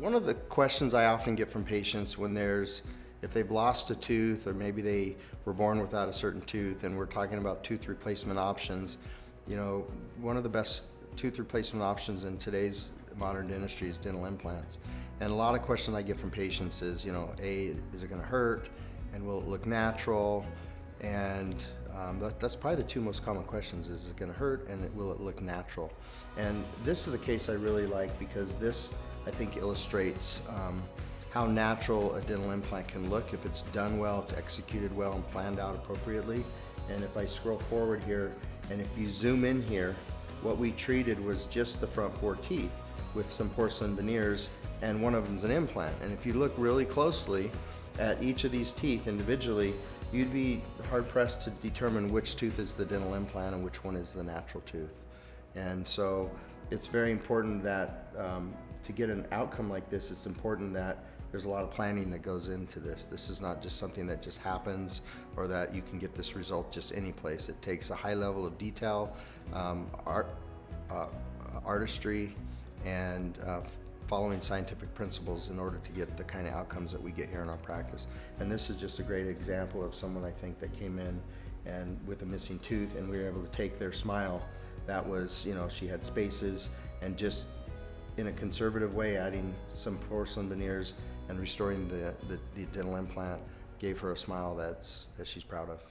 One of the questions I often get from patients if they've lost a tooth or maybe they were born without a certain tooth and we're talking about tooth replacement options, one of the best tooth replacement options in today's modern dentistry is dental implants. And a lot of questions I get from patients is, is it gonna hurt and will it look natural? And that's probably the two most common questions: is it going to hurt, and will it look natural? And this is a case I really like because this, I think, illustrates how natural a dental implant can look if it's done well, it's executed well, and planned out appropriately. And if I scroll forward here, and if you zoom in here, what we treated was just the front 4 teeth with some porcelain veneers, and one of them's an implant. And if you look really closely at each of these teeth individually, you'd be hard-pressed to determine which tooth is the dental implant and which one is the natural tooth. And so it's very important that to get an outcome like this, it's important that there's a lot of planning that goes into this. This is not just something that just happens or that you can get this result just any place. It takes a high level of detail, artistry, and following scientific principles in order to get the kind of outcomes that we get here in our practice. And this is just a great example of someone, I think, that came in and with a missing tooth, and we were able to take their smile. That was, she had spaces, and just in a conservative way, adding some porcelain veneers and restoring the dental implant gave her a smile that she's proud of.